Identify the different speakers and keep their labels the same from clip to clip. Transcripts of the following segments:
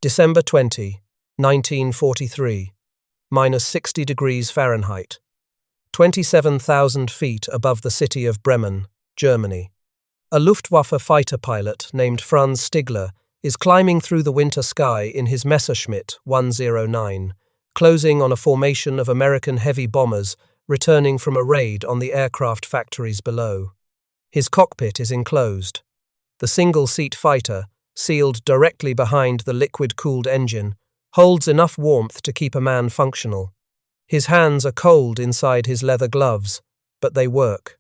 Speaker 1: December 20, 1943, minus 60 degrees Fahrenheit, 27,000 feet above the city of Bremen, Germany. A Luftwaffe fighter pilot named Franz Stigler is climbing through the winter sky in his Messerschmitt 109, closing on a formation of American heavy bombers returning from a raid on the aircraft factories below. His cockpit is enclosed. The single-seat fighter, sealed directly behind the liquid-cooled engine, holds enough warmth to keep a man functional. His hands are cold inside his leather gloves, but they work.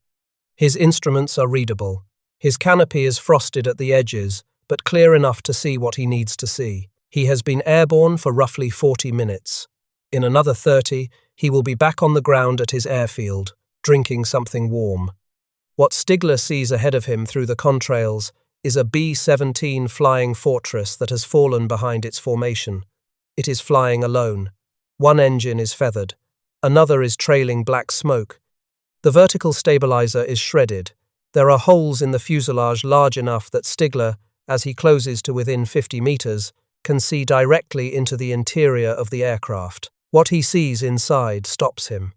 Speaker 1: His instruments are readable. His canopy is frosted at the edges, but clear enough to see what he needs to see. He has been airborne for roughly 40 minutes. In another 30, he will be back on the ground at his airfield, drinking something warm. What Stigler sees ahead of him through the contrails is a B-17 flying fortress that has fallen behind its formation. It is flying alone. One engine is feathered. Another is trailing black smoke. The vertical stabilizer is shredded. There are holes in the fuselage large enough that Stigler, as he closes to within 50 meters, can see directly into the interior of the aircraft. What he sees inside stops him.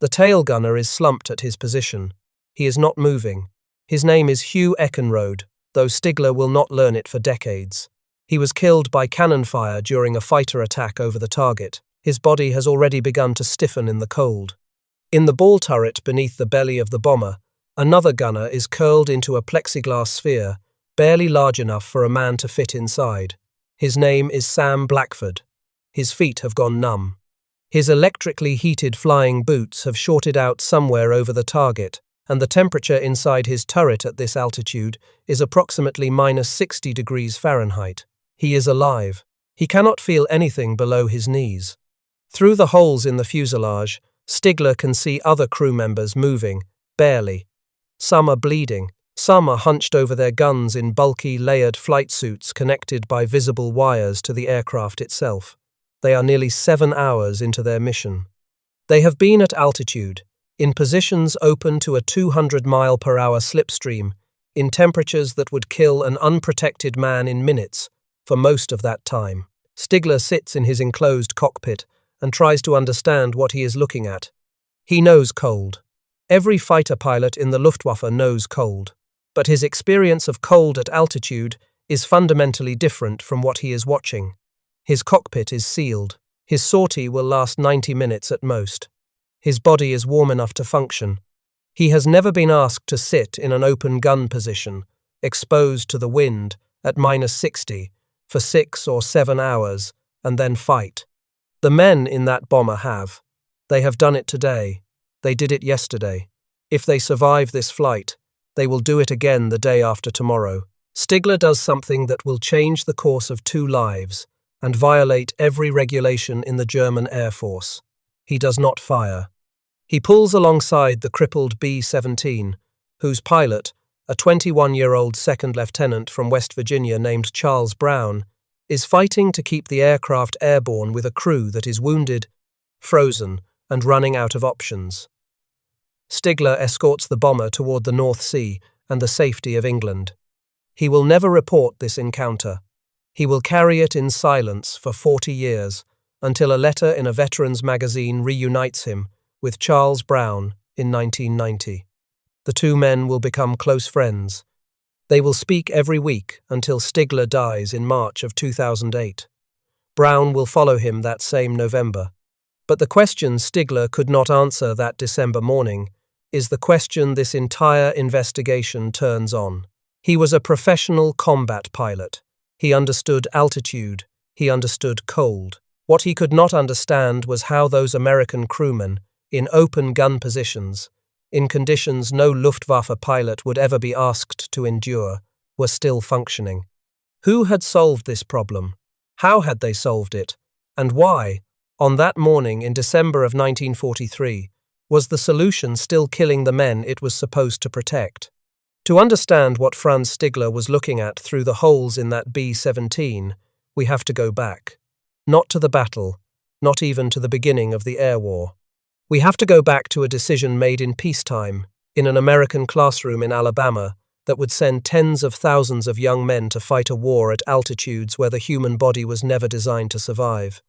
Speaker 1: The tail gunner is slumped at his position. He is not moving. His name is Hugh Eckenrode, though Stigler will not learn it for decades. He was killed by cannon fire during a fighter attack over the target. His body has already begun to stiffen in the cold. In the ball turret beneath the belly of the bomber, another gunner is curled into a plexiglass sphere, barely large enough for a man to fit inside. His name is Sam Blackford. His feet have gone numb. His electrically heated flying boots have shorted out somewhere over the target, and the temperature inside his turret at this altitude is approximately minus 60 degrees Fahrenheit. He is alive. He cannot feel anything below his knees. Through the holes in the fuselage, Stigler can see other crew members moving, barely. Some are bleeding. Some are hunched over their guns in bulky, layered flight suits connected by visible wires to the aircraft itself. They are nearly 7 hours into their mission. They have been at altitude, in positions open to a 200-mile-per-hour slipstream, in temperatures that would kill an unprotected man in minutes for most of that time. Stigler sits in his enclosed cockpit and tries to understand what he is looking at. He knows cold. Every fighter pilot in the Luftwaffe knows cold, but his experience of cold at altitude is fundamentally different from what he is watching. His cockpit is sealed. His sortie will last 90 minutes at most. His body is warm enough to function. He has never been asked to sit in an open gun position, exposed to the wind, at minus 60, for 6 or 7 hours, and then fight. The men in that bomber have. They have done it today. They did it yesterday. If they survive this flight, they will do it again the day after tomorrow. Stigler does something that will change the course of 2 lives and violate every regulation in the German Air Force. He does not fire. He pulls alongside the crippled B-17, whose pilot, a 21-year-old second lieutenant from West Virginia named Charles Brown, is fighting to keep the aircraft airborne with a crew that is wounded, frozen, and running out of options. Stigler escorts the bomber toward the North Sea and the safety of England. He will never report this encounter. He will carry it in silence for 40 years, until a letter in a veterans magazine reunites him with Charles Brown in 1990. The 2 men will become close friends. They will speak every week until Stigler dies in March of 2008. Brown will follow him that same November. But the question Stigler could not answer that December morning is the question this entire investigation turns on. He was a professional combat pilot. He understood altitude. He understood cold. What he could not understand was how those American crewmen, in open gun positions, in conditions no Luftwaffe pilot would ever be asked to endure, were still functioning. Who had solved this problem? How had they solved it? And why, on that morning in December of 1943, was the solution still killing the men it was supposed to protect? To understand what Franz Stigler was looking at through the holes in that B-17, we have to go back. Not to the battle, not even to the beginning of the air war. We have to go back to a decision made in peacetime, in an American classroom in Alabama, that would send tens of thousands of young men to fight a war at altitudes where the human body was never designed to survive.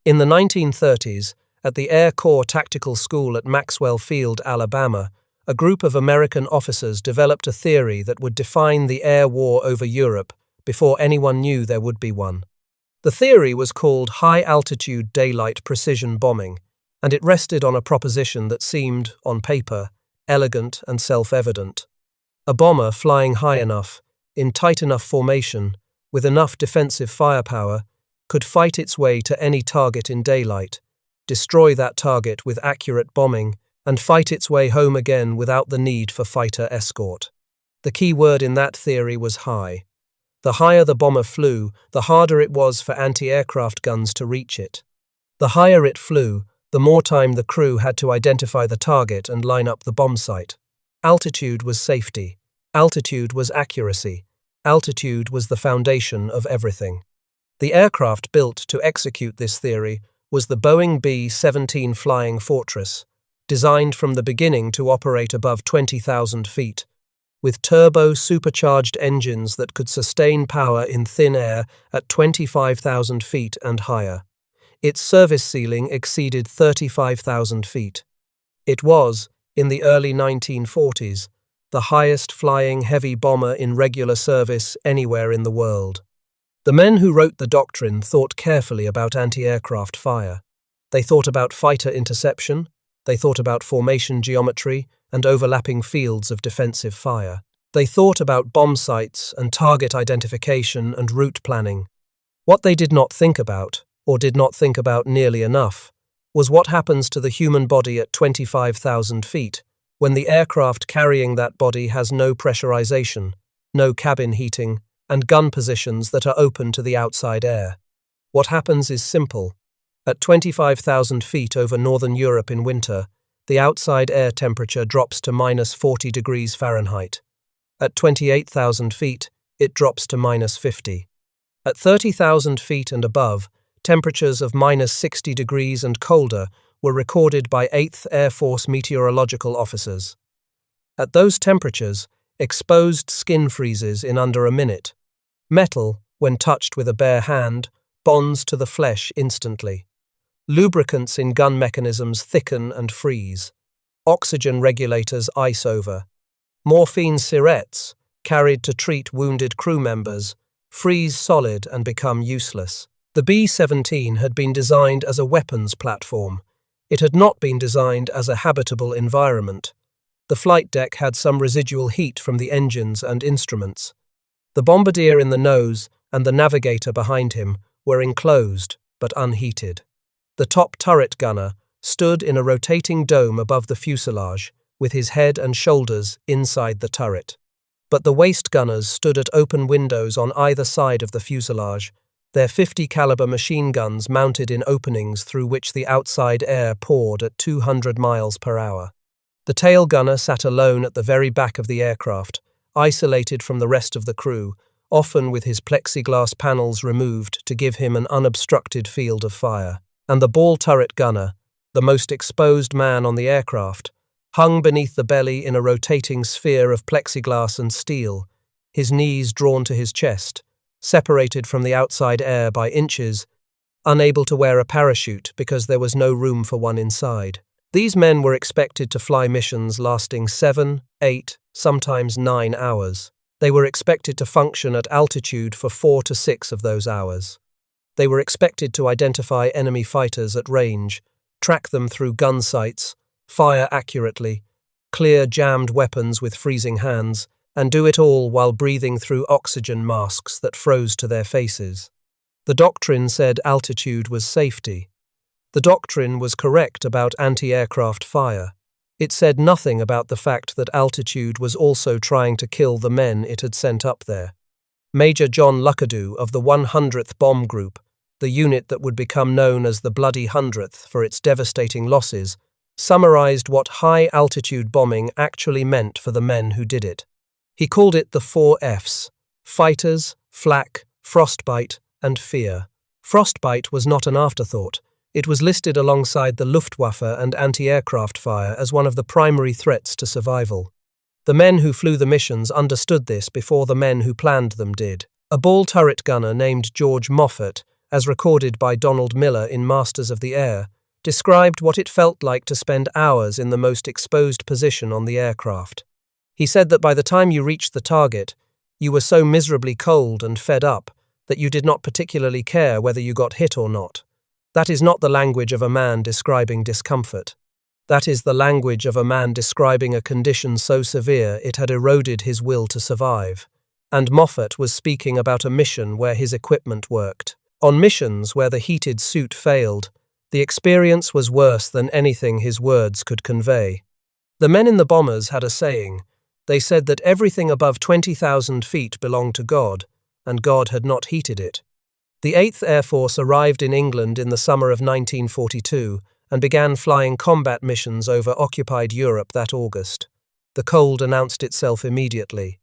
Speaker 1: In the 1930s, at the Air Corps Tactical School at Maxwell Field, Alabama, a group of American officers developed a theory that would define the air war over Europe before anyone knew there would be one. The theory was called high-altitude daylight precision bombing, and it rested on a proposition that seemed, on paper, elegant and self-evident. A bomber flying high enough, in tight enough formation, with enough defensive firepower, could fight its way to any target in daylight, destroy that target with accurate bombing, and fight its way home again without the need for fighter escort. The key word in that theory was high. The higher the bomber flew, the harder it was for anti-aircraft guns to reach it. The higher it flew, the more time the crew had to identify the target and line up the bomb site. Altitude was safety. Altitude was accuracy. Altitude was the foundation of everything. The aircraft built to execute this theory was the Boeing B-17 Flying Fortress, designed from the beginning to operate above 20,000 feet, with turbo-supercharged engines that could sustain power in thin air at 25,000 feet and higher. Its service ceiling exceeded 35,000 feet. It was, in the early 1940s, the highest-flying heavy bomber in regular service anywhere in the world. The men who wrote the doctrine thought carefully about anti-aircraft fire. They thought about fighter interception, they thought about formation geometry and overlapping fields of defensive fire. They thought about bomb sites and target identification and route planning. What they did not think about, or did not think about nearly enough, was what happens to the human body at 25,000 feet, when the aircraft carrying that body has no pressurization, no cabin heating, and gun positions that are open to the outside air. What happens is simple. At 25,000 feet over northern Europe in winter, the outside air temperature drops to -40 degrees Fahrenheit. At 28,000 feet, it drops to -50. At 30,000 feet and above, temperatures of -60 degrees and colder were recorded by 8th Air Force meteorological officers. At those temperatures, exposed skin freezes in under a minute. Metal, when touched with a bare hand, bonds to the flesh instantly. Lubricants in gun mechanisms thicken and freeze. Oxygen regulators ice over. Morphine syrettes, carried to treat wounded crew members, freeze solid and become useless. The B-17 had been designed as a weapons platform. It had not been designed as a habitable environment. The flight deck had some residual heat from the engines and instruments. The bombardier in the nose and the navigator behind him were enclosed but unheated. The top turret gunner stood in a rotating dome above the fuselage, with his head and shoulders inside the turret. But the waist gunners stood at open windows on either side of the fuselage, their 50 caliber machine guns mounted in openings through which the outside air poured at 200 miles per hour. The tail gunner sat alone at the very back of the aircraft, isolated from the rest of the crew, often with his plexiglass panels removed to give him an unobstructed field of fire. And the ball turret gunner, the most exposed man on the aircraft, hung beneath the belly in a rotating sphere of plexiglass and steel, his knees drawn to his chest, separated from the outside air by inches, unable to wear a parachute because there was no room for one inside. These men were expected to fly missions lasting 7, 8, sometimes 9 hours. They were expected to function at altitude for 4 to 6 of those hours. They were expected to identify enemy fighters at range, track them through gun sights, fire accurately, clear jammed weapons with freezing hands, and do it all while breathing through oxygen masks that froze to their faces. The doctrine said altitude was safety. The doctrine was correct about anti-aircraft fire. It said nothing about the fact that altitude was also trying to kill the men it had sent up there. Major John Luckadoo of the 100th Bomb Group, the unit that would become known as the Bloody Hundredth for its devastating losses, summarized what high-altitude bombing actually meant for the men who did it. He called it the 4 Fs: fighters, flak, frostbite, and fear. Frostbite was not an afterthought. It was listed alongside the Luftwaffe and anti-aircraft fire as one of the primary threats to survival. The men who flew the missions understood this before the men who planned them did. A ball turret gunner named George Moffat, as recorded by Donald Miller in Masters of the Air, described what it felt like to spend hours in the most exposed position on the aircraft. He said that by the time you reached the target, you were so miserably cold and fed up that you did not particularly care whether you got hit or not. That is not the language of a man describing discomfort. That is the language of a man describing a condition so severe it had eroded his will to survive. And Moffat was speaking about a mission where his equipment worked. On missions where the heated suit failed, the experience was worse than anything his words could convey. The men in the bombers had a saying. They said that everything above 20,000 feet belonged to God, and God had not heated it. The 8th Air Force arrived in England in the summer of 1942 and began flying combat missions over occupied Europe that August. The cold announced itself immediately.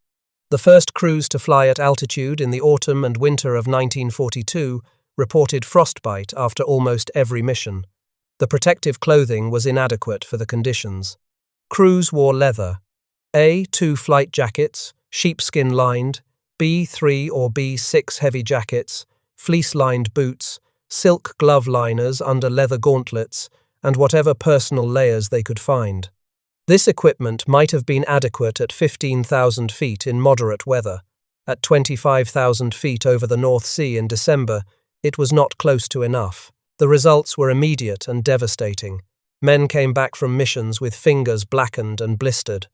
Speaker 1: The first crews to fly at altitude in the autumn and winter of 1942 reported frostbite after almost every mission. The protective clothing was inadequate for the conditions. Crews wore leather. A. 2 flight jackets, sheepskin-lined, B. 3 or B. 6 heavy jackets, fleece-lined boots, silk glove liners under leather gauntlets, and whatever personal layers they could find. This equipment might have been adequate at 15,000 feet in moderate weather. At 25,000 feet over the North Sea in December, it was not close to enough. The results were immediate and devastating. Men came back from missions with fingers blackened and blistered.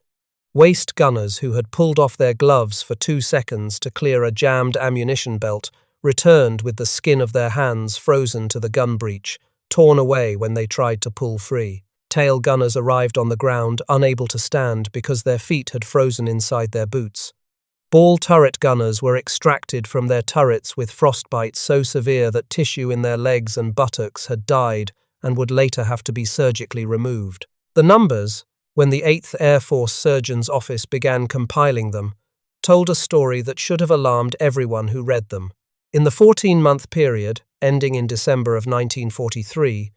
Speaker 1: Waist gunners who had pulled off their gloves for 2 seconds to clear a jammed ammunition belt returned with the skin of their hands frozen to the gun breech, torn away when they tried to pull free. Tail gunners arrived on the ground, unable to stand because their feet had frozen inside their boots. Ball turret gunners were extracted from their turrets with frostbite so severe that tissue in their legs and buttocks had died and would later have to be surgically removed. The numbers, when the 8th Air Force Surgeon's Office began compiling them, told a story that should have alarmed everyone who read them. In the 14-month period, ending in December of 1943,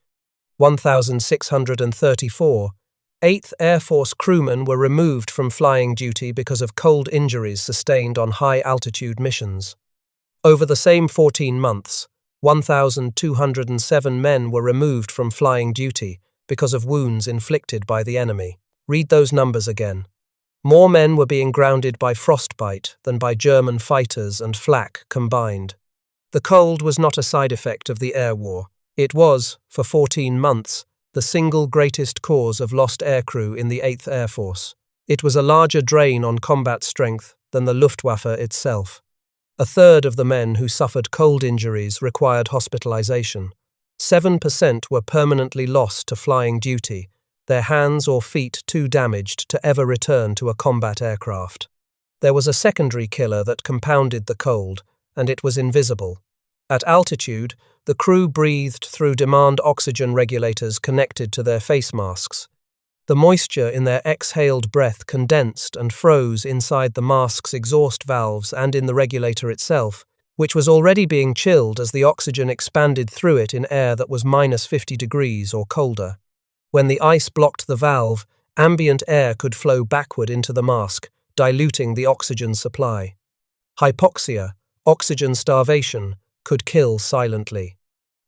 Speaker 1: 1,634 8th Air Force crewmen were removed from flying duty because of cold injuries sustained on high-altitude missions. Over the same 14 months, 1,207 men were removed from flying duty because of wounds inflicted by the enemy. Read those numbers again. More men were being grounded by frostbite than by German fighters and flak combined. The cold was not a side effect of the air war. It was, for 14 months, the single greatest cause of lost aircrew in the 8th Air Force. It was a larger drain on combat strength than the Luftwaffe itself. A third of the men who suffered cold injuries required hospitalization. 7% were permanently lost to flying duty, their hands or feet too damaged to ever return to a combat aircraft. There was a secondary killer that compounded the cold, and it was invisible. At altitude, the crew breathed through demand oxygen regulators connected to their face masks. The moisture in their exhaled breath condensed and froze inside the mask's exhaust valves and in the regulator itself, which was already being chilled as the oxygen expanded through it in air that was minus 50 degrees or colder. When the ice blocked the valve, ambient air could flow backward into the mask, diluting the oxygen supply. Hypoxia, oxygen starvation, could kill silently.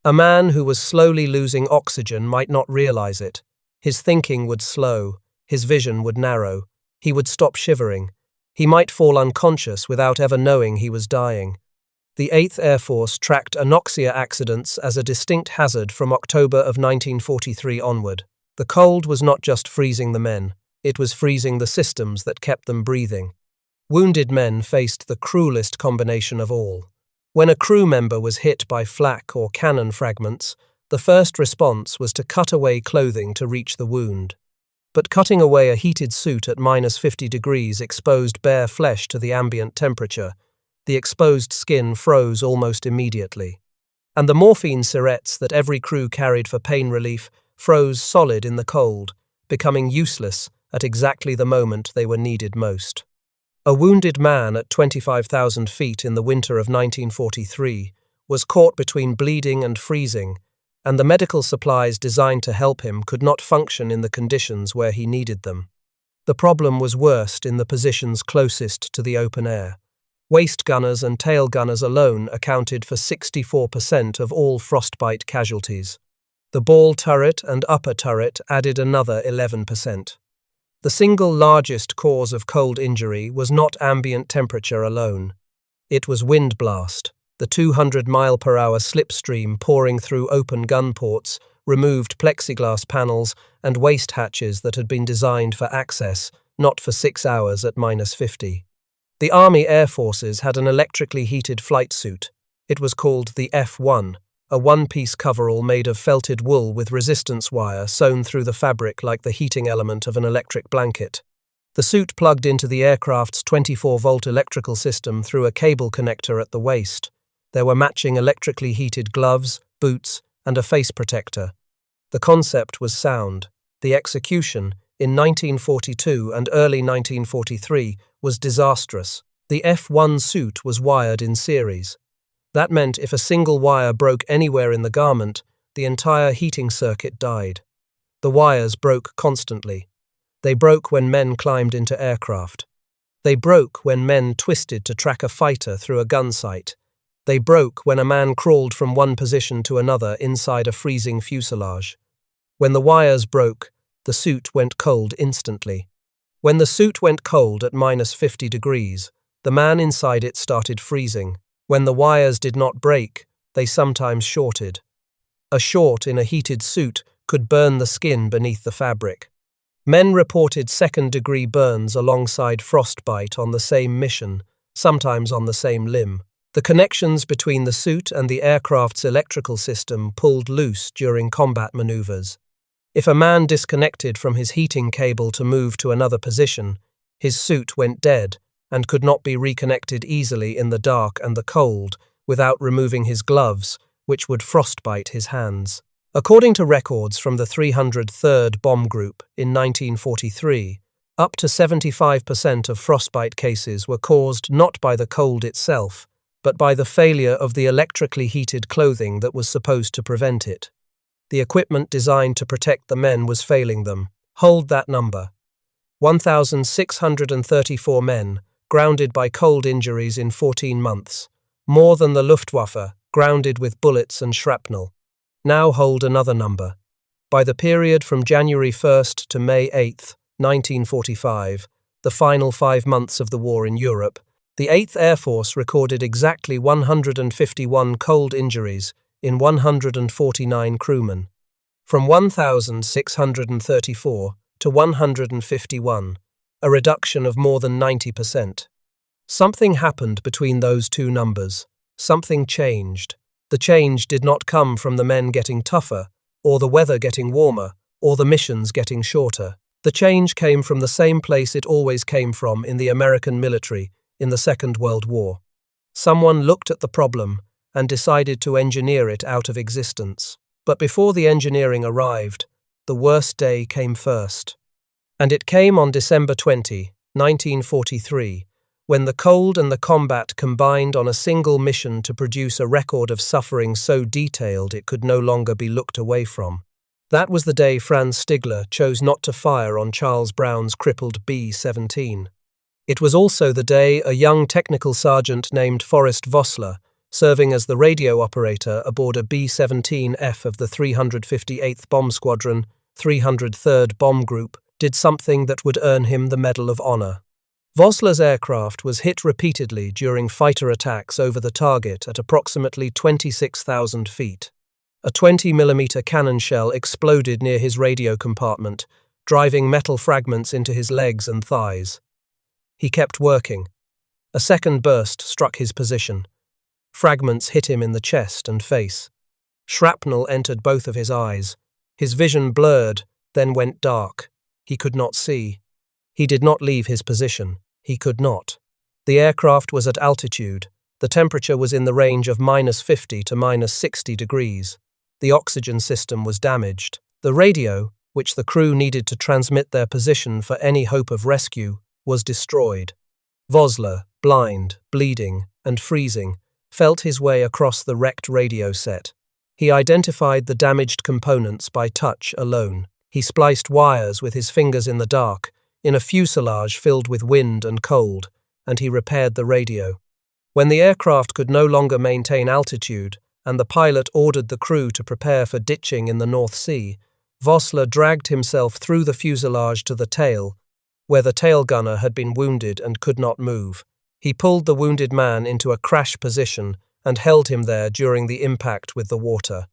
Speaker 1: A man who was slowly losing oxygen might not realize it. His thinking would slow, his vision would narrow, he would stop shivering. He might fall unconscious without ever knowing he was dying. The 8th Air Force tracked anoxia accidents as a distinct hazard from October of 1943 onward. The cold was not just freezing the men, it was freezing the systems that kept them breathing. Wounded men faced the cruelest combination of all. When a crew member was hit by flak or cannon fragments, the first response was to cut away clothing to reach the wound. But cutting away a heated suit at minus 50 degrees exposed bare flesh to the ambient temperature. The exposed skin froze almost immediately. And the morphine syrettes that every crew carried for pain relief froze solid in the cold, becoming useless at exactly the moment they were needed most. A wounded man at 25,000 feet in the winter of 1943 was caught between bleeding and freezing, and the medical supplies designed to help him could not function in the conditions where he needed them. The problem was worst in the positions closest to the open air. Waist gunners and tail gunners alone accounted for 64% of all frostbite casualties. The ball turret and upper turret added another 11%. The single largest cause of cold injury was not ambient temperature alone. It was wind blast. The 200-mile-per-hour slipstream pouring through open gun ports removed plexiglass panels and waste hatches that had been designed for access, not for 6 hours at -50. The Army Air Forces had an electrically heated flight suit. It was called the F-1, a one-piece coverall made of felted wool with resistance wire sewn through the fabric like the heating element of an electric blanket. The suit plugged into the aircraft's 24-volt electrical system through a cable connector at the waist. There were matching electrically heated gloves, boots, and a face protector. The concept was sound. The execution, in 1942 and early 1943, was disastrous. The F-1 suit was wired in series. That meant if a single wire broke anywhere in the garment, the entire heating circuit died. The wires broke constantly. They broke when men climbed into aircraft. They broke when men twisted to track a fighter through a gun sight. They broke when a man crawled from one position to another inside a freezing fuselage. When the wires broke, the suit went cold instantly. When the suit went cold at -50 degrees, the man inside it started freezing. When the wires did not break, they sometimes shorted. A short in a heated suit could burn the skin beneath the fabric. Men reported second-degree burns alongside frostbite on the same mission, sometimes on the same limb. The connections between the suit and the aircraft's electrical system pulled loose during combat maneuvers. If a man disconnected from his heating cable to move to another position, his suit went dead and could not be reconnected easily in the dark and the cold without removing his gloves, which would frostbite his hands. According to records from the 303rd Bomb Group in 1943, up to 75% of frostbite cases were caused not by the cold itself, but by the failure of the electrically heated clothing that was supposed to prevent it. The equipment designed to protect the men was failing them. Hold that number. 1,634 men, grounded by cold injuries in 14 months, more than the Luftwaffe, grounded with bullets and shrapnel. Now hold another number. By the period from January 1st to May 8th, 1945, the final 5 months of the war in Europe, the 8th Air Force recorded exactly 151 cold injuries in 149 crewmen. From 1,634 to 151, a reduction of more than 90%. Something happened between those two numbers. Something changed. The change did not come from the men getting tougher, or the weather getting warmer, or the missions getting shorter. The change came from the same place it always came from in the American military in the Second World War. Someone looked at the problem and decided to engineer it out of existence. But before the engineering arrived, the worst day came first. And it came on December 20, 1943, when the cold and the combat combined on a single mission to produce a record of suffering so detailed it could no longer be looked away from. That was the day Franz Stigler chose not to fire on Charles Brown's crippled B-17. It was also the day a young technical sergeant named Forrest Vosler, serving as the radio operator aboard a B-17F of the 358th Bomb Squadron, 303rd Bomb Group, did something that would earn him the Medal of Honor. Vosler's aircraft was hit repeatedly during fighter attacks over the target at approximately 26,000 feet. A 20mm cannon shell exploded near his radio compartment, driving metal fragments into his legs and thighs. He kept working. A second burst struck his position. Fragments hit him in the chest and face. Shrapnel entered both of his eyes. His vision blurred, then went dark. He could not see. He did not leave his position. He could not. The aircraft was at altitude. The temperature was in the range of -50 to -60 degrees. The oxygen system was damaged. The radio, which the crew needed to transmit their position for any hope of rescue, was destroyed. Vosler, blind, bleeding, and freezing, felt his way across the wrecked radio set. He identified the damaged components by touch alone. He spliced wires with his fingers in the dark, in a fuselage filled with wind and cold, and he repaired the radio. When the aircraft could no longer maintain altitude, and the pilot ordered the crew to prepare for ditching in the North Sea, Vosler dragged himself through the fuselage to the tail, where the tail gunner had been wounded and could not move. He pulled the wounded man into a crash position and held him there during the impact with the water.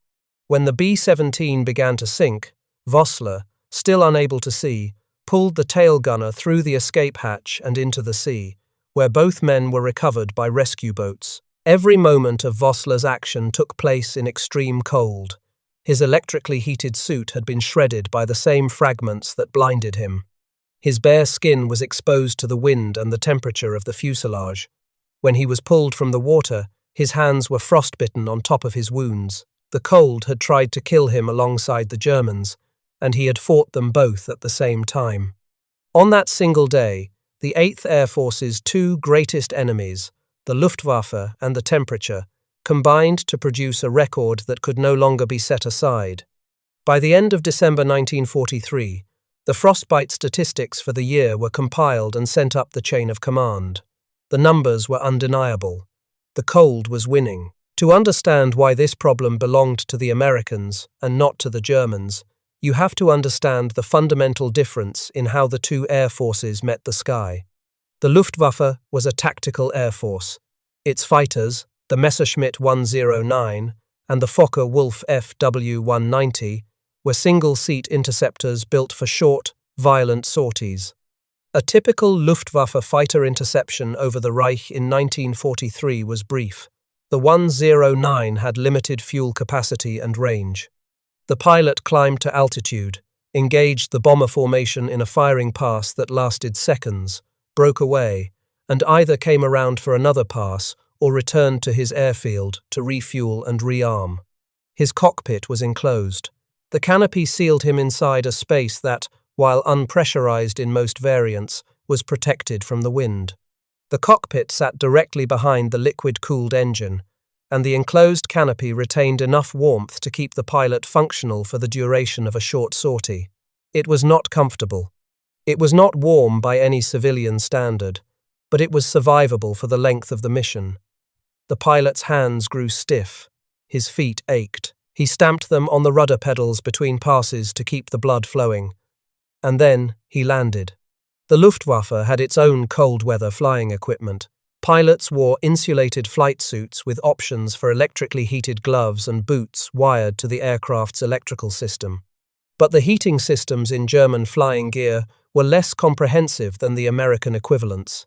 Speaker 1: When the B-17 began to sink, Vosler, still unable to see, pulled the tail gunner through the escape hatch and into the sea, where both men were recovered by rescue boats. Every moment of Vosler's action took place in extreme cold. His electrically heated suit had been shredded by the same fragments that blinded him. His bare skin was exposed to the wind and the temperature of the fuselage. When he was pulled from the water, his hands were frostbitten on top of his wounds. The cold had tried to kill him alongside the Germans, and he had fought them both at the same time. On that single day, the 8th Air Force's two greatest enemies, the Luftwaffe and the temperature, combined to produce a record that could no longer be set aside. By the end of December 1943, the frostbite statistics for the year were compiled and sent up the chain of command. The numbers were undeniable. The cold was winning. To understand why this problem belonged to the Americans and not to the Germans, you have to understand the fundamental difference in how the two air forces met the sky. The Luftwaffe was a tactical air force. Its fighters, the Messerschmitt 109 and the Focke-Wulf FW-190, were single-seat interceptors built for short, violent sorties. A typical Luftwaffe fighter interception over the Reich in 1943 was brief. The 109 had limited fuel capacity and range. The pilot climbed to altitude, engaged the bomber formation in a firing pass that lasted seconds, broke away, and either came around for another pass or returned to his airfield to refuel and rearm. His cockpit was enclosed. The canopy sealed him inside a space that, while unpressurized in most variants, was protected from the wind. The cockpit sat directly behind the liquid-cooled engine, and the enclosed canopy retained enough warmth to keep the pilot functional for the duration of a short sortie. It was not comfortable. It was not warm by any civilian standard, but it was survivable for the length of the mission. The pilot's hands grew stiff. His feet ached. He stamped them on the rudder pedals between passes to keep the blood flowing. And then he landed. The Luftwaffe had its own cold-weather flying equipment. Pilots wore insulated flight suits with options for electrically heated gloves and boots wired to the aircraft's electrical system. But the heating systems in German flying gear were less comprehensive than the American equivalents.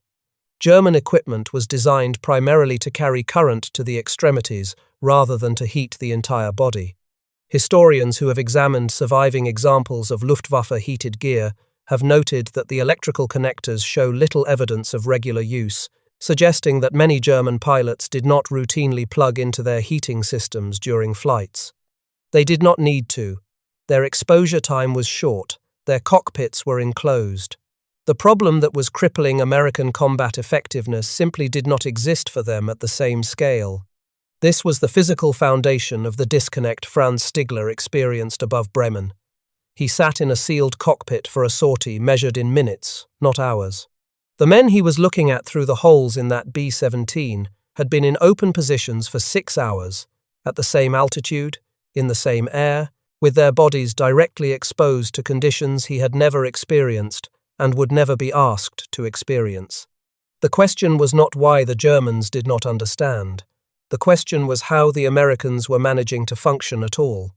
Speaker 1: German equipment was designed primarily to carry current to the extremities rather than to heat the entire body. Historians who have examined surviving examples of Luftwaffe heated gear have noted that the electrical connectors show little evidence of regular use, suggesting that many German pilots did not routinely plug into their heating systems during flights. They did not need to. Their exposure time was short. Their cockpits were enclosed. The problem that was crippling American combat effectiveness simply did not exist for them at the same scale. This was the physical foundation of the disconnect Franz Stigler experienced above Bremen. He sat in a sealed cockpit for a sortie measured in minutes, not hours. The men he was looking at through the holes in that B-17 had been in open positions for 6 hours, at the same altitude, in the same air, with their bodies directly exposed to conditions he had never experienced and would never be asked to experience. The question was not why the Germans did not understand. The question was how the Americans were managing to function at all.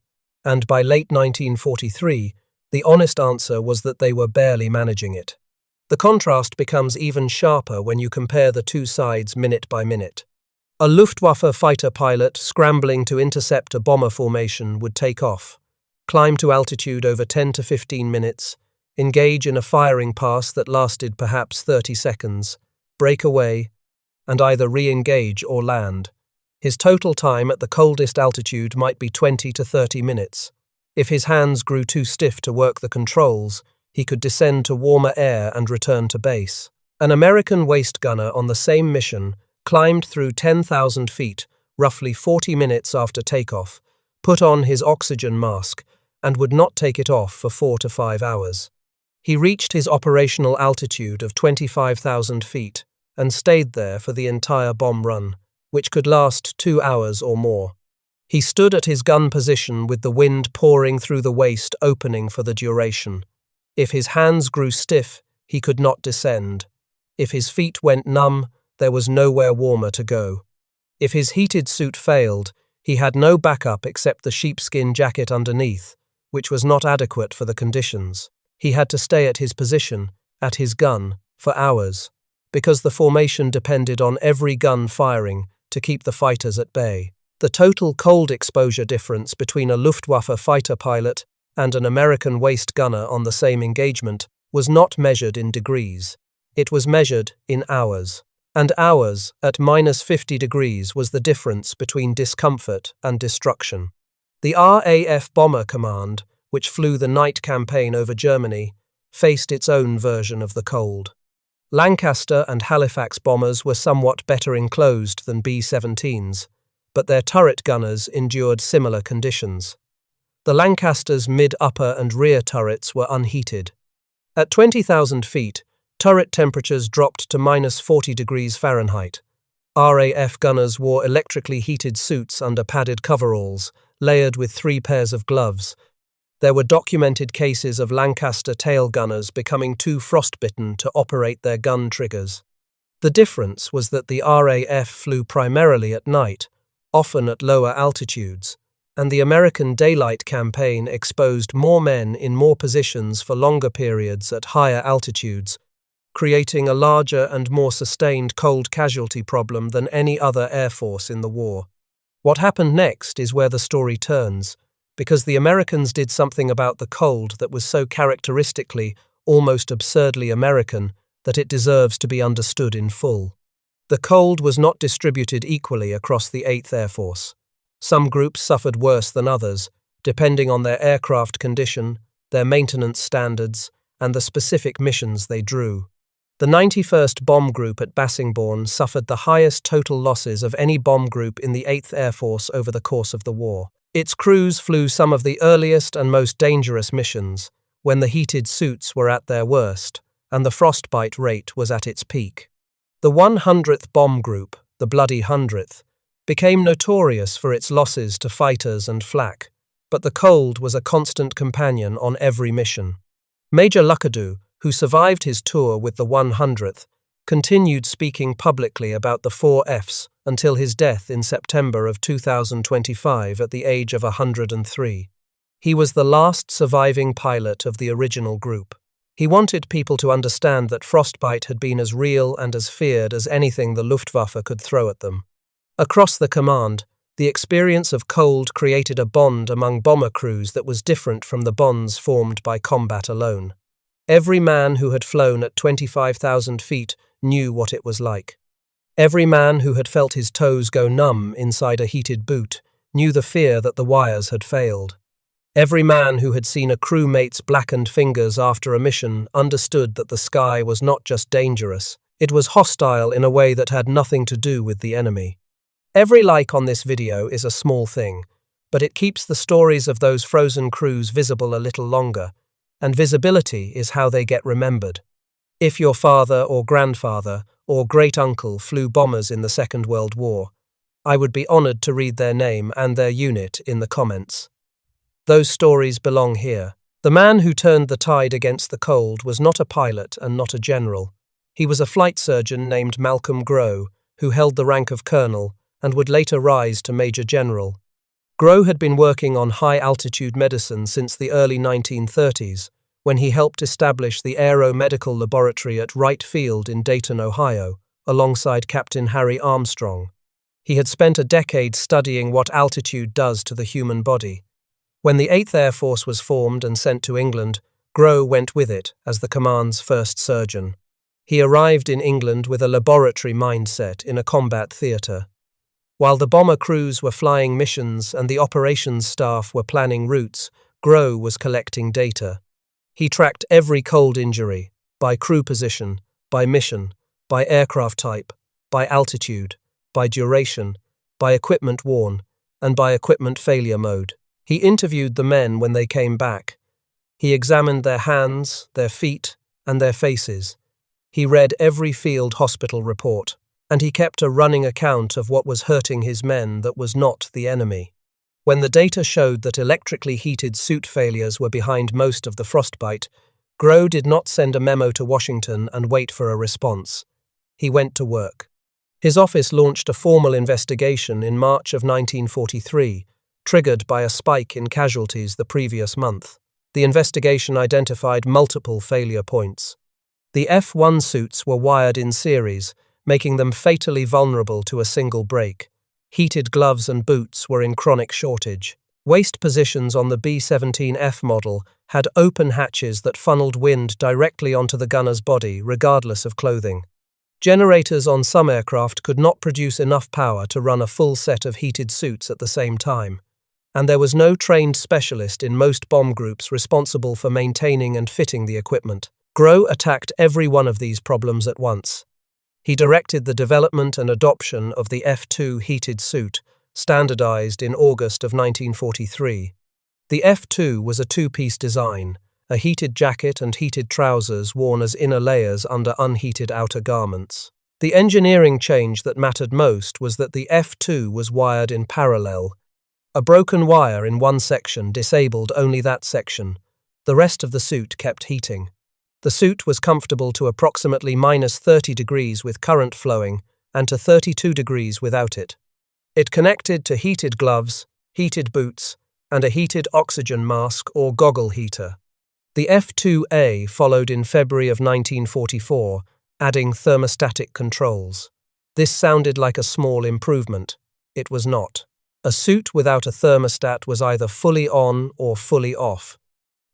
Speaker 1: And by late 1943, the honest answer was that they were barely managing it. The contrast becomes even sharper when you compare the two sides minute by minute. A Luftwaffe fighter pilot scrambling to intercept a bomber formation would take off, climb to altitude over 10 to 15 minutes, engage in a firing pass that lasted perhaps 30 seconds, break away, and either re-engage or land. His total time at the coldest altitude might be 20 to 30 minutes. If his hands grew too stiff to work the controls, he could descend to warmer air and return to base. An American waist gunner on the same mission climbed through 10,000 feet, roughly 40 minutes after takeoff, put on his oxygen mask, and would not take it off for 4 to 5 hours. He reached his operational altitude of 25,000 feet and stayed there for the entire bomb run, which could last 2 hours or more. He stood at his gun position with the wind pouring through the waist opening for the duration. If his hands grew stiff, he could not descend. If his feet went numb, there was nowhere warmer to go. If his heated suit failed, he had no backup except the sheepskin jacket underneath, which was not adequate for the conditions. He had to stay at his position, at his gun, for hours, because the formation depended on every gun firing to keep the fighters at bay. The total cold exposure difference between a Luftwaffe fighter pilot and an American waist gunner on the same engagement was not measured in degrees. It was measured in hours. And hours at -50 degrees was the difference between discomfort and destruction. The RAF Bomber Command, which flew the night campaign over Germany, faced its own version of the cold. Lancaster and Halifax bombers were somewhat better enclosed than B-17s, but their turret gunners endured similar conditions. The Lancaster's mid, upper and rear turrets were unheated. At 20,000 feet, turret temperatures dropped to -40 degrees Fahrenheit. RAF gunners wore electrically heated suits under padded coveralls, layered with 3 pairs of gloves. There were documented cases of Lancaster tail gunners becoming too frostbitten to operate their gun triggers. The difference was that the RAF flew primarily at night, often at lower altitudes, and the American daylight campaign exposed more men in more positions for longer periods at higher altitudes, creating a larger and more sustained cold casualty problem than any other air force in the war. What happened next is where the story turns, because the Americans did something about the cold that was so characteristically, almost absurdly American, that it deserves to be understood in full. The cold was not distributed equally across the 8th Air Force. Some groups suffered worse than others, depending on their aircraft condition, their maintenance standards, and the specific missions they drew. The 91st Bomb Group at Bassingbourn suffered the highest total losses of any bomb group in the 8th Air Force over the course of the war. Its crews flew some of the earliest and most dangerous missions, when the heated suits were at their worst, and the frostbite rate was at its peak. The 100th Bomb Group, the Bloody Hundredth, became notorious for its losses to fighters and flak, but the cold was a constant companion on every mission. Major Luckadoo, who survived his tour with the 100th, continued speaking publicly about the 4 Fs until his death in September of 2025 at the age of 103. He was the last surviving pilot of the original group. He wanted people to understand that frostbite had been as real and as feared as anything the Luftwaffe could throw at them. Across the command, the experience of cold created a bond among bomber crews that was different from the bonds formed by combat alone. Every man who had flown at 25,000 feet knew what it was like. Every man who had felt his toes go numb inside a heated boot knew the fear that the wires had failed. Every man who had seen a crewmate's blackened fingers after a mission understood that the sky was not just dangerous, it was hostile in a way that had nothing to do with the enemy. Every like on this video is a small thing, but it keeps the stories of those frozen crews visible a little longer, and visibility is how they get remembered. If your father or grandfather or great-uncle flew bombers in the Second World War, I would be honored to read their name and their unit in the comments. Those stories belong here. The man who turned the tide against the cold was not a pilot and not a general. He was a flight surgeon named Malcolm Grow, who held the rank of colonel and would later rise to Major General. Grow had been working on high-altitude medicine since the early 1930s, when he helped establish the Aero Medical Laboratory at Wright Field in Dayton, Ohio, alongside Captain Harry Armstrong. He had spent a decade studying what altitude does to the human body. When the 8th Air Force was formed and sent to England, Grow went with it as the command's first surgeon. He arrived in England with a laboratory mindset in a combat theatre. While the bomber crews were flying missions and the operations staff were planning routes, Grow was collecting data. He tracked every cold injury, by crew position, by mission, by aircraft type, by altitude, by duration, by equipment worn, and by equipment failure mode. He interviewed the men when they came back. He examined their hands, their feet, and their faces. He read every field hospital report, and he kept a running account of what was hurting his men that was not the enemy. When the data showed that electrically heated suit failures were behind most of the frostbite, Grow did not send a memo to Washington and wait for a response. He went to work. His office launched a formal investigation in March of 1943, triggered by a spike in casualties the previous month. The investigation identified multiple failure points. The F-1 suits were wired in series, making them fatally vulnerable to a single break. Heated gloves and boots were in chronic shortage. Waist positions on the B-17F model had open hatches that funneled wind directly onto the gunner's body, regardless of clothing. Generators on some aircraft could not produce enough power to run a full set of heated suits at the same time, and there was no trained specialist in most bomb groups responsible for maintaining and fitting the equipment. Grow attacked every one of these problems at once. He directed the development and adoption of the F-2 heated suit, standardized in August of 1943. The F-2 was a two-piece design, a heated jacket and heated trousers worn as inner layers under unheated outer garments. The engineering change that mattered most was that the F-2 was wired in parallel. A broken wire in one section disabled only that section. The rest of the suit kept heating. The suit was comfortable to approximately -30 degrees with current flowing and to 32 degrees without it. It connected to heated gloves, heated boots, and a heated oxygen mask or goggle heater. The F-2A followed in February of 1944, adding thermostatic controls. This sounded like a small improvement. It was not. A suit without a thermostat was either fully on or fully off.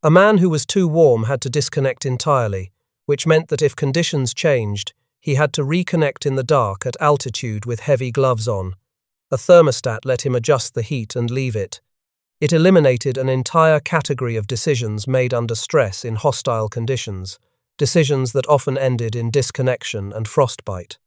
Speaker 1: A man who was too warm had to disconnect entirely, which meant that if conditions changed, he had to reconnect in the dark at altitude with heavy gloves on. A thermostat let him adjust the heat and leave it. It eliminated an entire category of decisions made under stress in hostile conditions, decisions that often ended in disconnection and frostbite.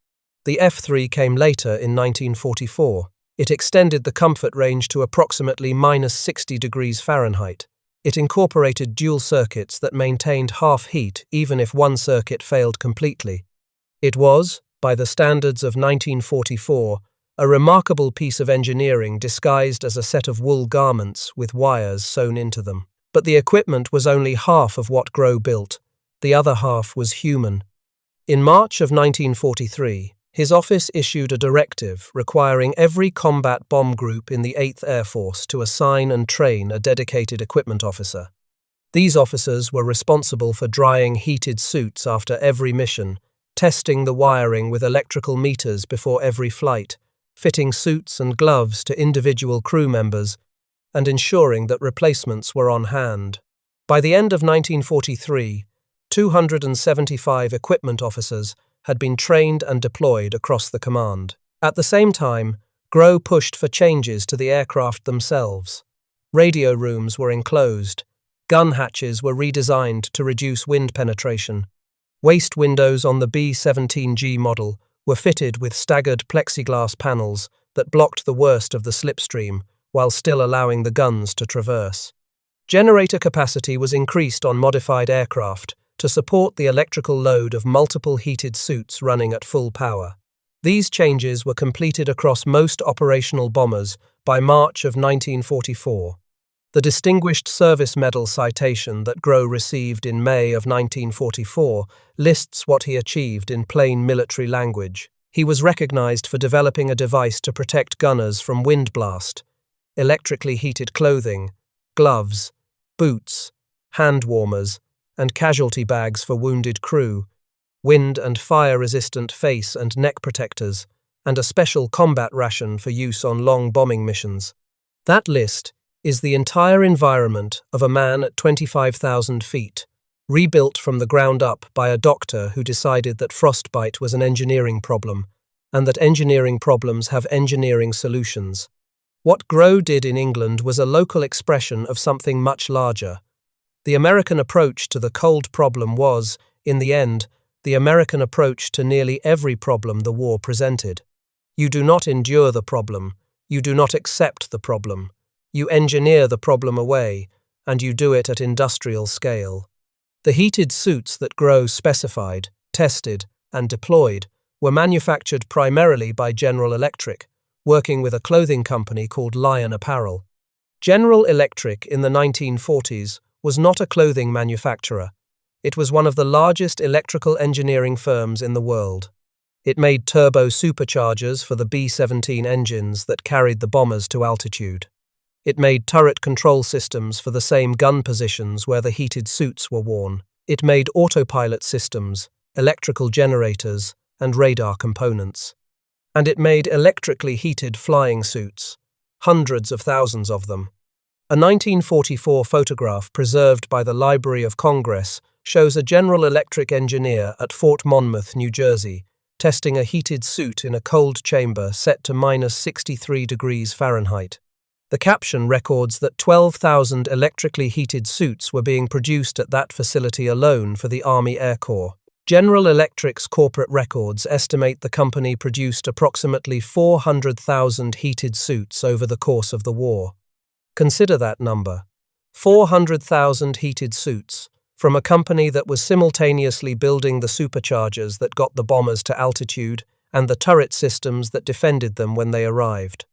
Speaker 1: The F-3 came later in 1944. It extended the comfort range to approximately -60 degrees Fahrenheit. It incorporated dual circuits that maintained half heat even if one circuit failed completely. It was, by the standards of 1944, a remarkable piece of engineering disguised as a set of wool garments with wires sewn into them. But the equipment was only half of what Grow built. The other half was human. In March of 1943, his office issued a directive requiring every combat bomb group in the 8th Air Force to assign and train a dedicated equipment officer. These officers were responsible for drying heated suits after every mission, testing the wiring with electrical meters before every flight, fitting suits and gloves to individual crew members, and ensuring that replacements were on hand. By the end of 1943, 275 equipment officers had been trained and deployed across the command. At the same time, Grow pushed for changes to the aircraft themselves. Radio rooms were enclosed. Gun hatches were redesigned to reduce wind penetration. Waist windows on the B-17G model were fitted with staggered plexiglass panels that blocked the worst of the slipstream while still allowing the guns to traverse. Generator capacity was increased on modified aircraft to support the electrical load of multiple heated suits running at full power. These changes were completed across most operational bombers by March of 1944. The Distinguished Service Medal citation that Grow received in May of 1944 lists what he achieved in plain military language. He was recognized for developing a device to protect gunners from wind blast, electrically heated clothing, gloves, boots, hand warmers, and casualty bags for wounded crew, wind and fire-resistant face and neck protectors, and a special combat ration for use on long bombing missions. That list is the entire environment of a man at 25,000 feet, rebuilt from the ground up by a doctor who decided that frostbite was an engineering problem, and that engineering problems have engineering solutions. What Grow did in England was a local expression of something much larger. The American approach to the cold problem was, in the end, the American approach to nearly every problem the war presented. You do not endure the problem, you do not accept the problem. You engineer the problem away, and you do it at industrial scale. The heated suits that Grow specified, tested, and deployed were manufactured primarily by General Electric, working with a clothing company called Lion Apparel. General Electric in the 1940s was not a clothing manufacturer. It was one of the largest electrical engineering firms in the world. It made turbo superchargers for the B-17 engines that carried the bombers to altitude. It made turret control systems for the same gun positions where the heated suits were worn. It made autopilot systems, electrical generators, and radar components. And it made electrically heated flying suits, hundreds of thousands of them. A 1944 photograph preserved by the Library of Congress shows a General Electric engineer at Fort Monmouth, New Jersey, testing a heated suit in a cold chamber set to -63°F. The caption records that 12,000 electrically heated suits were being produced at that facility alone for the Army Air Corps. General Electric's corporate records estimate the company produced approximately 400,000 heated suits over the course of the war. Consider that number. 400,000 heated suits, from a company that was simultaneously building the superchargers that got the bombers to altitude and the turret systems that defended them when they arrived.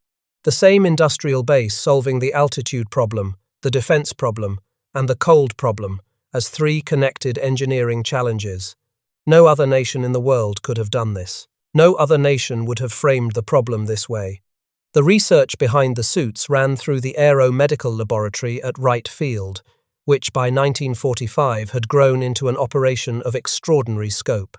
Speaker 1: The same industrial base solving the altitude problem, the defense problem, and the cold problem as three connected engineering challenges. No other nation in the world could have done this. No other nation would have framed the problem this way. The research behind the suits ran through the Aero Medical Laboratory at Wright Field, which by 1945 had grown into an operation of extraordinary scope.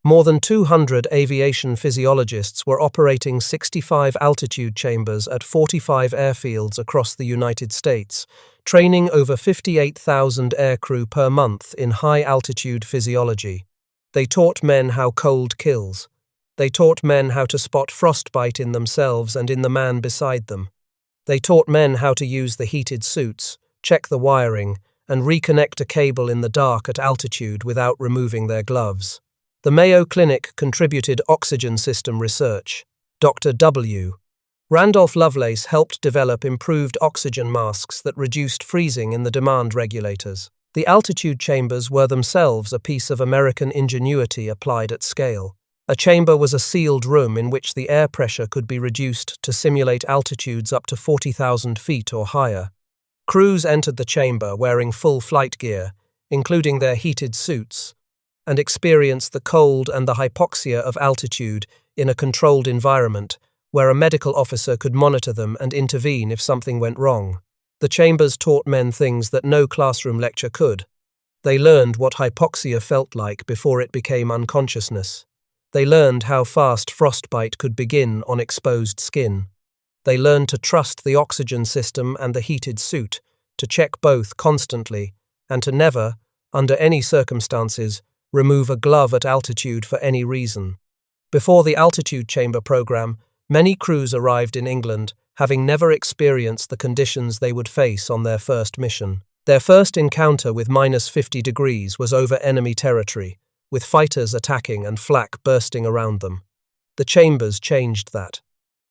Speaker 1: More than 200 aviation physiologists were operating 65 altitude chambers at 45 airfields across the United States, training over 58,000 aircrew per month in high-altitude physiology. They taught men how cold kills. They taught men how to spot frostbite in themselves and in the man beside them. They taught men how to use the heated suits, check the wiring, and reconnect a cable in the dark at altitude without removing their gloves. The Mayo Clinic contributed oxygen system research. Dr. W. Randolph Lovelace helped develop improved oxygen masks that reduced freezing in the demand regulators. The altitude chambers were themselves a piece of American ingenuity applied at scale. A chamber was a sealed room in which the air pressure could be reduced to simulate altitudes up to 40,000 feet or higher. Crews entered the chamber wearing full flight gear, including their heated suits, and experienced the cold and the hypoxia of altitude in a controlled environment where a medical officer could monitor them and intervene if something went wrong. The chambers taught men things that no classroom lecture could. They learned what hypoxia felt like before it became unconsciousness. They learned how fast frostbite could begin on exposed skin. They learned to trust the oxygen system and the heated suit, to check both constantly, and to never, under any circumstances, remove a glove at altitude for any reason. Before the altitude chamber program, many crews arrived in England, having never experienced the conditions they would face on their first mission. Their first encounter with -50° was over enemy territory, with fighters attacking and flak bursting around them. The chambers changed that.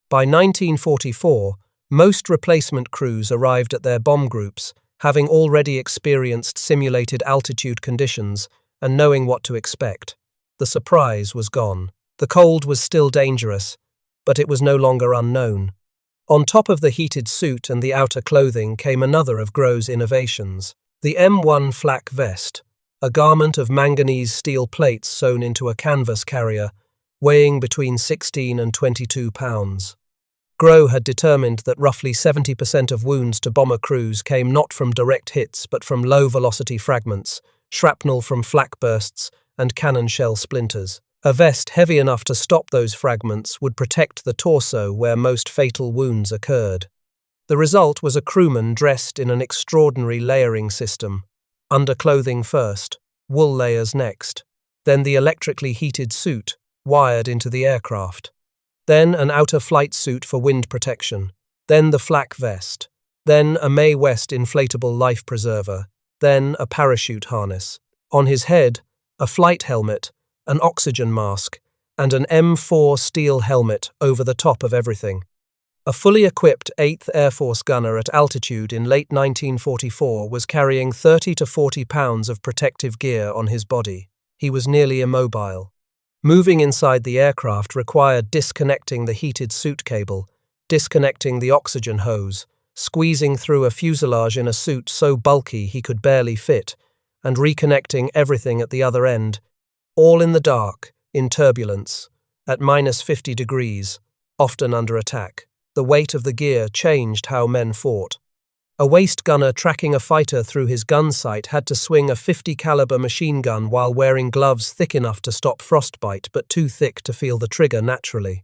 Speaker 1: By 1944, most replacement crews arrived at their bomb groups, having already experienced simulated altitude conditions and knowing what to expect. The surprise was gone. The cold was still dangerous, but it was no longer unknown. On top of the heated suit and the outer clothing came another of Grow's innovations, the M1 flak vest, a garment of manganese steel plates sewn into a canvas carrier, weighing between 16 and 22 pounds. Grow had determined that roughly 70% of wounds to bomber crews came not from direct hits but from low-velocity fragments, shrapnel from flak bursts, and cannon shell splinters. A vest heavy enough to stop those fragments would protect the torso where most fatal wounds occurred. The result was a crewman dressed in an extraordinary layering system. Underclothing first, wool layers next, then the electrically heated suit, wired into the aircraft. Then an outer flight suit for wind protection, then the flak vest, then a Mae West inflatable life preserver, then a parachute harness. On his head, a flight helmet, an oxygen mask, and an M4 steel helmet over the top of everything. A fully equipped 8th Air Force gunner at altitude in late 1944 was carrying 30 to 40 pounds of protective gear on his body. He was nearly immobile. Moving inside the aircraft required disconnecting the heated suit cable, disconnecting the oxygen hose, squeezing through a fuselage in a suit so bulky he could barely fit, and reconnecting everything at the other end, all in the dark, in turbulence, at -50 degrees, often under attack. The weight of the gear changed how men fought. A waist gunner tracking a fighter through his gun sight had to swing a 50 caliber machine gun while wearing gloves thick enough to stop frostbite but too thick to feel the trigger naturally.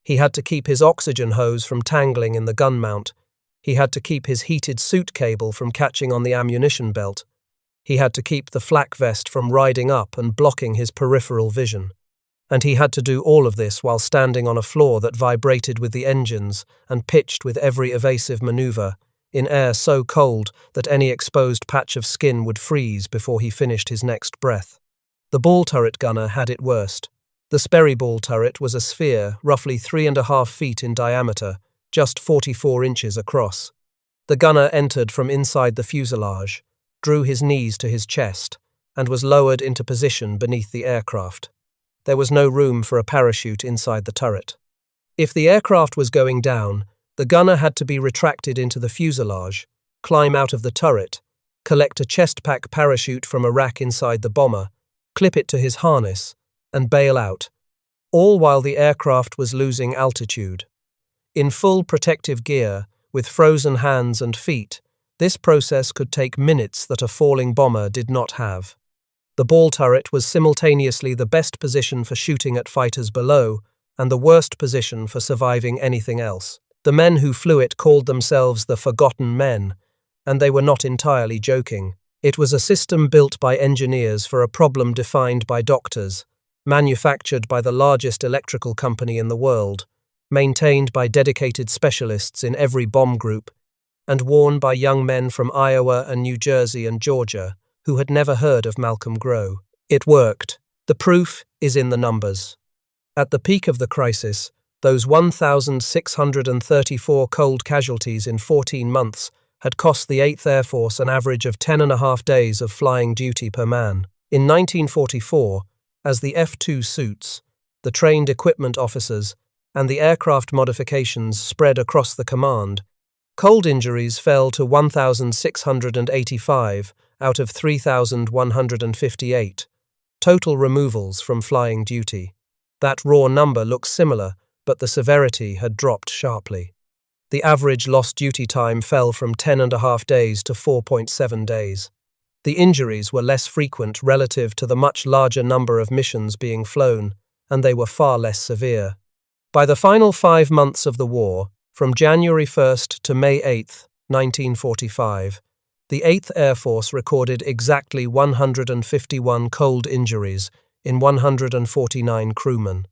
Speaker 1: He had to keep his oxygen hose from tangling in the gun mount. He had to keep his heated suit cable from catching on the ammunition belt. He had to keep the flak vest from riding up and blocking his peripheral vision. And he had to do all of this while standing on a floor that vibrated with the engines and pitched with every evasive maneuver, in air so cold that any exposed patch of skin would freeze before he finished his next breath. The ball turret gunner had it worst. The Sperry ball turret was a sphere roughly 3.5 feet in diameter, just 44 inches across. The gunner entered from inside the fuselage, drew his knees to his chest, and was lowered into position beneath the aircraft. There was no room for a parachute inside the turret. If the aircraft was going down, the gunner had to be retracted into the fuselage, climb out of the turret, collect a chest pack parachute from a rack inside the bomber, clip it to his harness, and bail out, all while the aircraft was losing altitude. In full protective gear, with frozen hands and feet, this process could take minutes that a falling bomber did not have. The ball turret was simultaneously the best position for shooting at fighters below and the worst position for surviving anything else. The men who flew it called themselves the Forgotten Men, and they were not entirely joking. It was a system built by engineers for a problem defined by doctors, manufactured by the largest electrical company in the world, maintained by dedicated specialists in every bomb group, and worn by young men from Iowa and New Jersey and Georgia who had never heard of Malcolm Grow. It worked. The proof is in the numbers. At the peak of the crisis, those 1,634 cold casualties in 14 months had cost the 8th Air Force an average of 10.5 days of flying duty per man. In 1944, as the F-2 suits, the trained equipment officers, and the aircraft modifications spread across the command, cold injuries fell to 1,685 out of 3,158, total removals from flying duty. That raw number looks similar, but the severity had dropped sharply. The average lost duty time fell from 10.5 days to 4.7 days. The injuries were less frequent relative to the much larger number of missions being flown, and they were far less severe. By the final 5 months of the war, from January 1st to May 8, 1945, the 8th Air Force recorded exactly 151 cold injuries in 149 crewmen.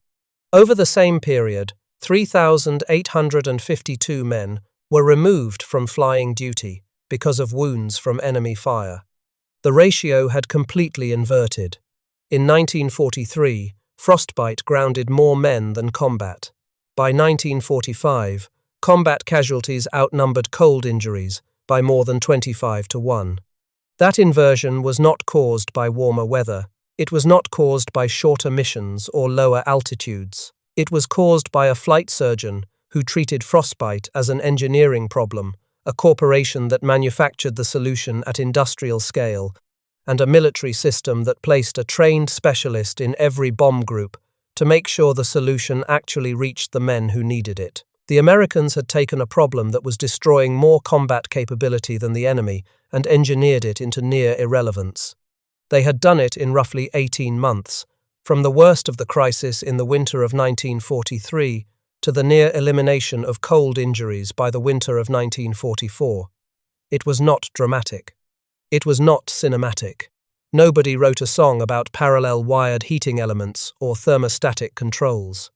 Speaker 1: Over the same period, 3,852 men were removed from flying duty because of wounds from enemy fire. The ratio had completely inverted. In 1943, frostbite grounded more men than combat. By 1945, combat casualties outnumbered cold injuries by more than 25 to 1. That inversion was not caused by warmer weather. It was not caused by shorter missions or lower altitudes. It was caused by a flight surgeon who treated frostbite as an engineering problem, a corporation that manufactured the solution at industrial scale, and a military system that placed a trained specialist in every bomb group to make sure the solution actually reached the men who needed it. The Americans had taken a problem that was destroying more combat capability than the enemy and engineered it into near irrelevance. They had done it in roughly 18 months, from the worst of the crisis in the winter of 1943 to the near elimination of cold injuries by the winter of 1944. It was not dramatic. It was not cinematic. Nobody wrote a song about parallel wired heating elements or thermostatic controls.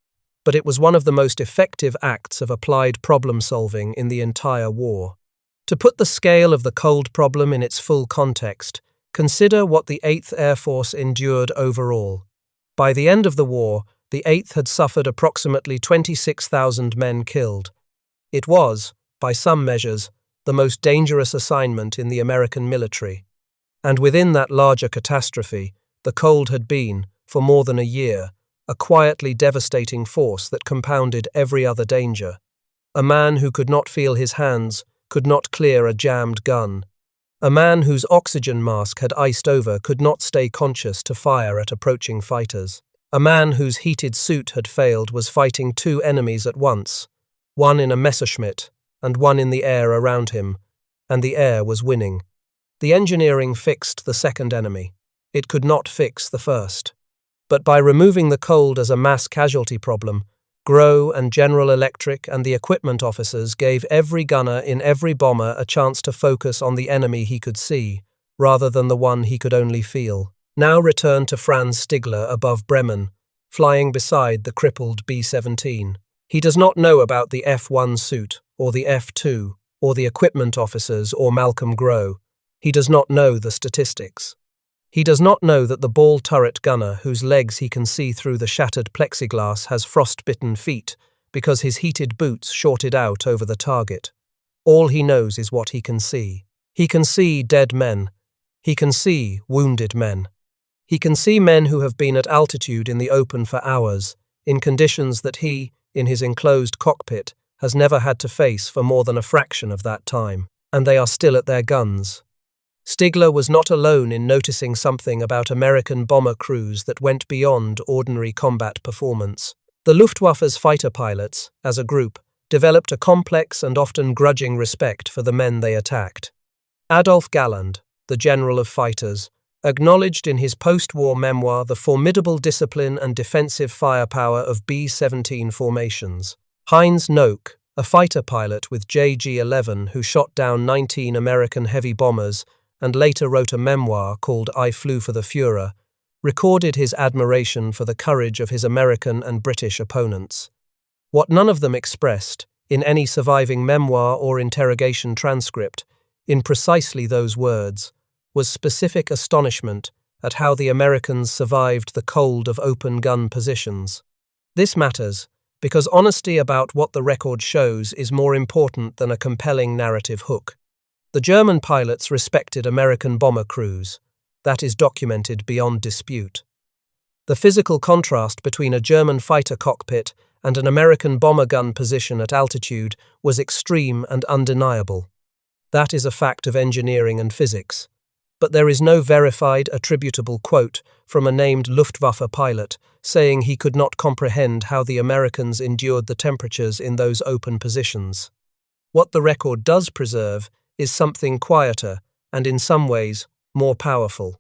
Speaker 1: But it was one of the most effective acts of applied problem-solving in the entire war. To put the scale of the cold problem in its full context, consider what the 8th Air Force endured overall. By the end of the war, the 8th had suffered approximately 26,000 men killed. It was, by some measures, the most dangerous assignment in the American military. And within that larger catastrophe, the cold had been, for more than a year, a quietly devastating force that compounded every other danger. A man who could not feel his hands, could not clear a jammed gun. A man whose oxygen mask had iced over could not stay conscious to fire at approaching fighters. A man whose heated suit had failed was fighting two enemies at once, one in a Messerschmitt and one in the air around him, and the air was winning. The engineering fixed the second enemy. It could not fix the first. But by removing the cold as a mass casualty problem, Grow and General Electric and the equipment officers gave every gunner in every bomber a chance to focus on the enemy he could see, rather than the one he could only feel. Now return to Franz Stigler above Bremen, flying beside the crippled B-17. He does not know about the F-1 suit, or the F-2, or the equipment officers, or Malcolm Grow. He does not know the statistics. He does not know that the ball turret gunner, whose legs he can see through the shattered plexiglass, has frostbitten feet because his heated boots shorted out over the target. All he knows is what he can see. He can see dead men. He can see wounded men. He can see men who have been at altitude in the open for hours, in conditions that he, in his enclosed cockpit, has never had to face for more than a fraction of that time, and they are still at their guns. Stigler was not alone in noticing something about American bomber crews that went beyond ordinary combat performance. The Luftwaffe's fighter pilots, as a group, developed a complex and often grudging respect for the men they attacked. Adolf Galland, the general of fighters, acknowledged in his post-war memoir the formidable discipline and defensive firepower of B-17 formations. Heinz Noack, a fighter pilot with JG-11 who shot down 19 American heavy bombers and later wrote a memoir called I Flew for the Führer, recorded his admiration for the courage of his American and British opponents. What none of them expressed, in any surviving memoir or interrogation transcript, in precisely those words, was specific astonishment at how the Americans survived the cold of open gun positions. This matters because honesty about what the record shows is more important than a compelling narrative hook. The German pilots respected American bomber crews. That is documented beyond dispute. The physical contrast between a German fighter cockpit and an American bomber gun position at altitude was extreme and undeniable. That is a fact of engineering and physics. But there is no verified attributable quote from a named Luftwaffe pilot saying he could not comprehend how the Americans endured the temperatures in those open positions. What the record does preserve is something quieter and, in some ways, more powerful.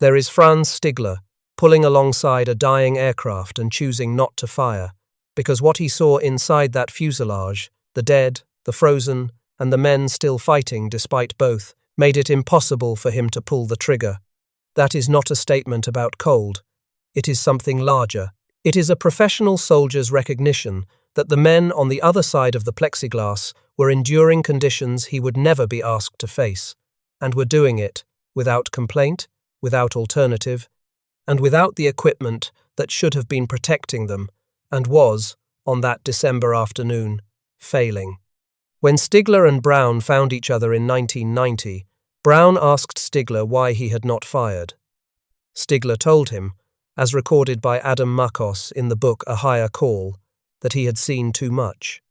Speaker 1: There is Franz Stigler pulling alongside a dying aircraft and choosing not to fire, because what he saw inside that fuselage, the dead, the frozen, and the men still fighting despite both, made it impossible for him to pull the trigger. That is not a statement about cold. It is something larger. It is a professional soldier's recognition that the men on the other side of the plexiglass were enduring conditions he would never be asked to face, and were doing it without complaint, without alternative, and without the equipment that should have been protecting them, and was, on that December afternoon, failing. When Stigler and Brown found each other in 1990, Brown asked Stigler why he had not fired. Stigler told him, as recorded by Adam Makos in the book A Higher Call, that he had seen too much.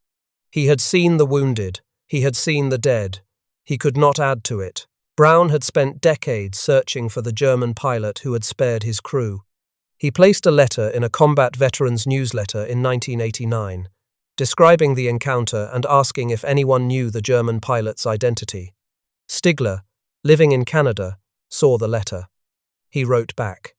Speaker 1: He had seen the wounded, he had seen the dead. He could not add to it. Brown had spent decades searching for the German pilot who had spared his crew. He placed a letter in a combat veterans newsletter in 1989, describing the encounter and asking if anyone knew the German pilot's identity. Stigler, living in Canada, saw the letter. He wrote back.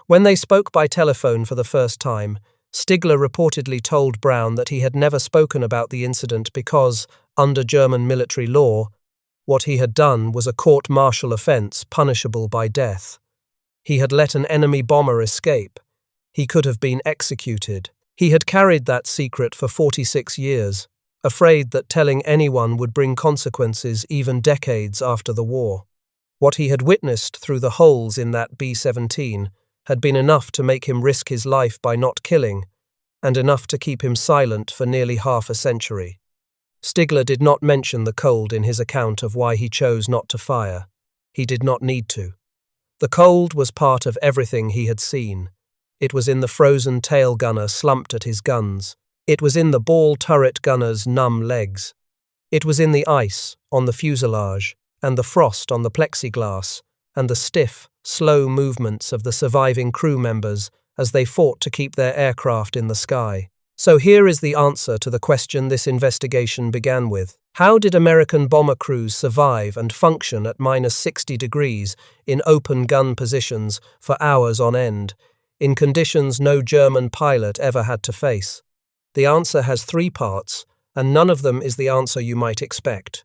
Speaker 1: When they spoke by telephone for the first time, Stigler reportedly told Brown that he had never spoken about the incident because, under German military law, what he had done was a court-martial offense punishable by death. He had let an enemy bomber escape. He could have been executed. He had carried that secret for 46 years, afraid that telling anyone would bring consequences even decades after the war. What he had witnessed through the holes in that B-17 had been enough to make him risk his life by not killing, and enough to keep him silent for nearly half a century. Stigler did not mention the cold in his account of why he chose not to fire. He did not need to. The cold was part of everything he had seen. It was in the frozen tail gunner slumped at his guns. It was in the ball turret gunner's numb legs. It was in the ice on the fuselage, and the frost on the plexiglass, and the stiff, slow movements of the surviving crew members as they fought to keep their aircraft in the sky. So here is the answer to the question this investigation began with. How did American bomber crews survive and function at -60 degrees in open gun positions for hours on end, in conditions no German pilot ever had to face? The answer has 3 parts, and none of them is the answer you might expect.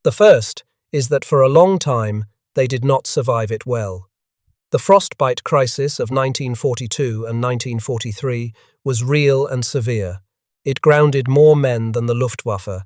Speaker 1: The first is that for a long time, they did not survive it well. The frostbite crisis of 1942 and 1943 was real and severe. It grounded more men than the Luftwaffe.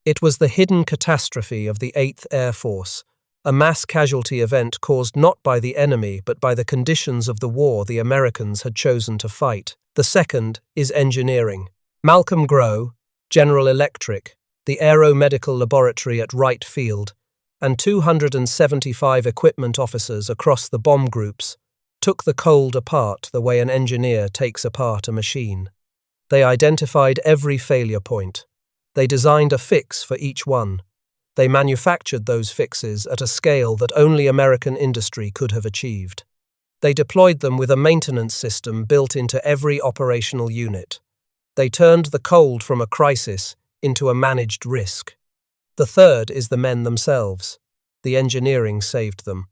Speaker 1: It was the hidden catastrophe of the 8th Air Force, a mass casualty event caused not by the enemy but by the conditions of the war the Americans had chosen to fight. The second is engineering. Malcolm Groh, General Electric, the Aeromedical Laboratory at Wright Field, and 275 equipment officers across the bomb groups took the cold apart the way an engineer takes apart a machine. They identified every failure point. They designed a fix for each one. They manufactured those fixes at a scale that only American industry could have achieved. They deployed them with a maintenance system built into every operational unit. They turned the cold from a crisis into a managed risk. The third is the men themselves. The engineering saved them.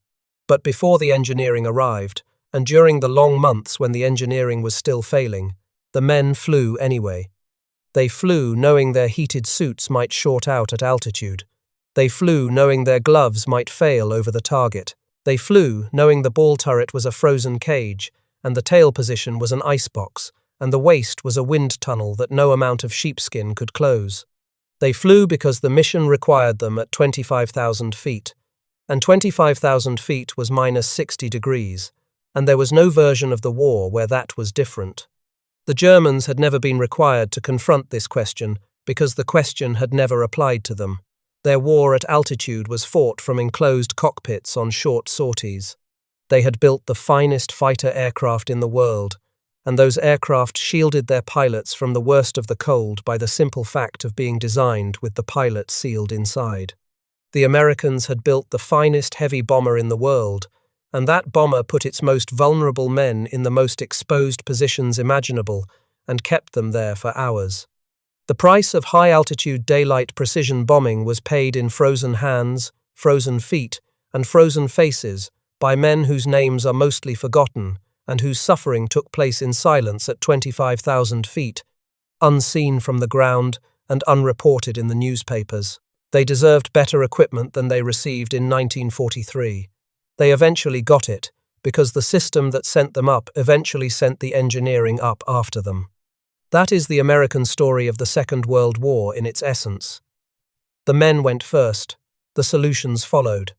Speaker 1: But before the engineering arrived, and during the long months when the engineering was still failing, the men flew anyway. They flew knowing their heated suits might short out at altitude. They flew knowing their gloves might fail over the target. They flew knowing the ball turret was a frozen cage, and the tail position was an icebox, and the waist was a wind tunnel that no amount of sheepskin could close. They flew because the mission required them at 25,000 feet, and 25,000 feet was -60 degrees, and there was no version of the war where that was different. The Germans had never been required to confront this question because the question had never applied to them. Their war at altitude was fought from enclosed cockpits on short sorties. They had built the finest fighter aircraft in the world, and those aircraft shielded their pilots from the worst of the cold by the simple fact of being designed with the pilot sealed inside. The Americans had built the finest heavy bomber in the world, and that bomber put its most vulnerable men in the most exposed positions imaginable and kept them there for hours. The price of high-altitude daylight precision bombing was paid in frozen hands, frozen feet, and frozen faces by men whose names are mostly forgotten and whose suffering took place in silence at 25,000 feet, unseen from the ground and unreported in the newspapers. They deserved better equipment than they received in 1943. They eventually got it, because the system that sent them up eventually sent the engineering up after them. That is the American story of the Second World War in its essence. The men went first, the solutions followed,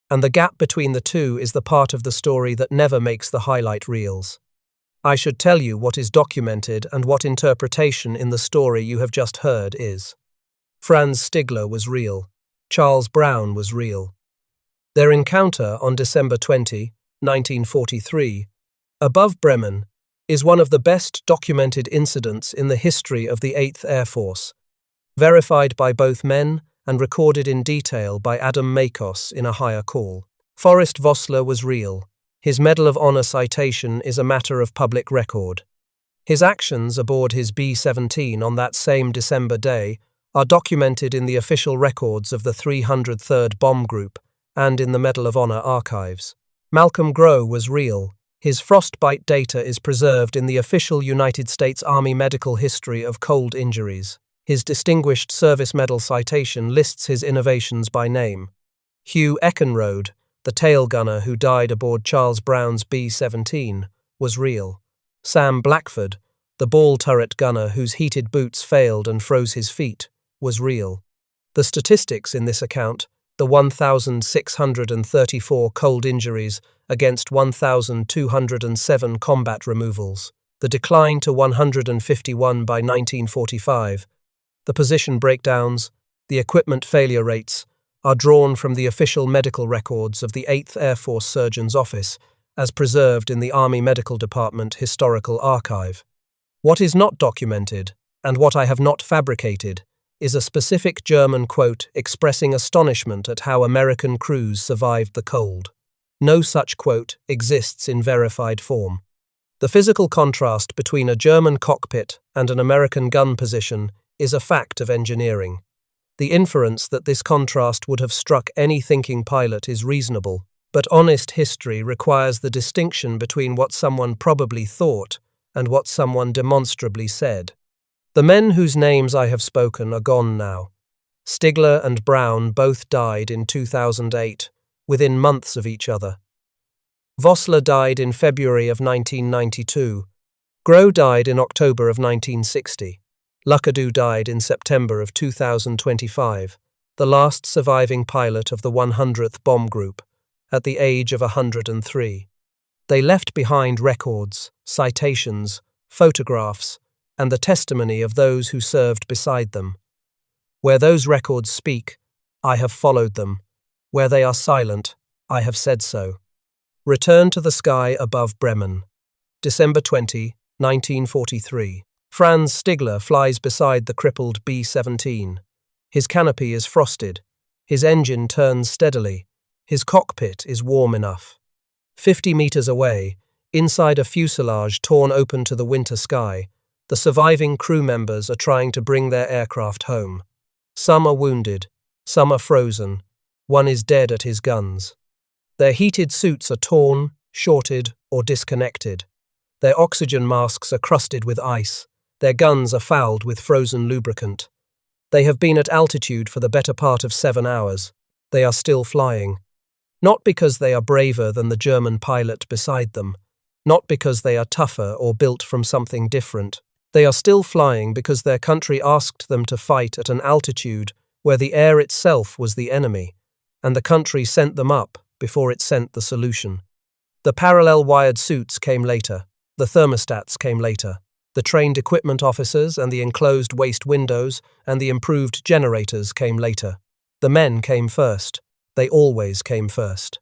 Speaker 1: and the gap between the two is the part of the story that never makes the highlight reels. I should tell you what is documented and what interpretation in the story you have just heard is. Franz Stigler was real. Charles Brown was real. Their encounter on December 20, 1943, above Bremen, is one of the best documented incidents in the history of the 8th Air Force, verified by both men and recorded in detail by Adam Makos in a higher call. Forrest Vosler was real. His Medal of Honor citation is a matter of public record. His actions aboard his B-17 on that same December day are documented in the official records of the 303rd Bomb Group and in the Medal of Honor archives. Malcolm Groh was real. His frostbite data is preserved in the official United States Army medical history of cold injuries. His Distinguished Service Medal citation lists his innovations by name. Hugh Eckenrode, the tail gunner who died aboard Charles Brown's B-17, was real. Sam Blackford, the ball turret gunner whose heated boots failed and froze his feet, was real. The statistics in this account, the 1,634 cold injuries against 1,207 combat removals, the decline to 151 by 1945, the position breakdowns, The equipment failure rates are drawn from the official medical records of the 8th Air Force Surgeon's Office, as preserved in the Army Medical Department Historical Archive. What is not documented, and what I have not fabricated, is a specific German quote expressing astonishment at how American crews survived the cold. No such quote exists in verified form. The physical contrast between a German cockpit and an American gun position is a fact of engineering. The inference that this contrast would have struck any thinking pilot is reasonable, but honest history requires the distinction between what someone probably thought and what someone demonstrably said. The men whose names I have spoken are gone now. Stigler and Brown both died in 2008, within months of each other. Vosler died in February of 1992. Groh died in October of 1960. Luckadoo died in September of 2025, the last surviving pilot of the 100th Bomb Group, at the age of 103. They left behind records, citations, photographs, and the testimony of those who served beside them. Where those records speak, I have followed them. Where they are silent, I have said so. Return to the sky above Bremen. December 20, 1943. Franz Stigler flies beside the crippled B-17. His canopy is frosted. His engine turns steadily. His cockpit is warm enough. 50 meters away, inside a fuselage torn open to the winter sky, the surviving crew members are trying to bring their aircraft home. Some are wounded, some are frozen, one is dead at his guns. Their heated suits are torn, shorted, or disconnected. Their oxygen masks are crusted with ice. Their guns are fouled with frozen lubricant. They have been at altitude for the better part of 7 hours. They are still flying. Not because they are braver than the German pilot beside them. Not because they are tougher or built from something different. They are still flying because their country asked them to fight at an altitude where the air itself was the enemy, and the country sent them up before it sent the solution. The parallel wired suits came later. The thermostats came later. The trained equipment officers and the enclosed waste windows and the improved generators came later. The men came first. They always came first.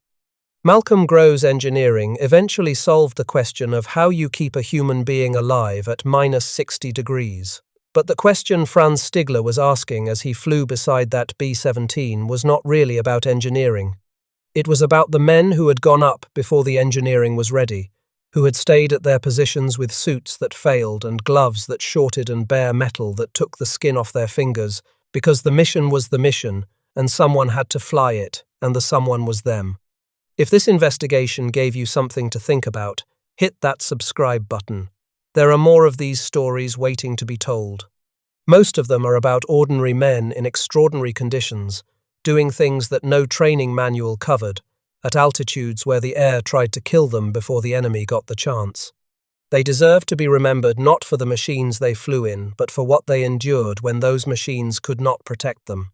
Speaker 1: Malcolm Groh's engineering eventually solved the question of how you keep a human being alive at -60 degrees. But the question Franz Stigler was asking as he flew beside that B-17 was not really about engineering. It was about the men who had gone up before the engineering was ready, who had stayed at their positions with suits that failed and gloves that shorted and bare metal that took the skin off their fingers, because the mission was the mission, and someone had to fly it, and the someone was them. If this investigation gave you something to think about, hit that subscribe button. There are more of these stories waiting to be told. Most of them are about ordinary men in extraordinary conditions, doing things that no training manual covered, at altitudes where the air tried to kill them before the enemy got the chance. They deserve to be remembered not for the machines they flew in, but for what they endured when those machines could not protect them.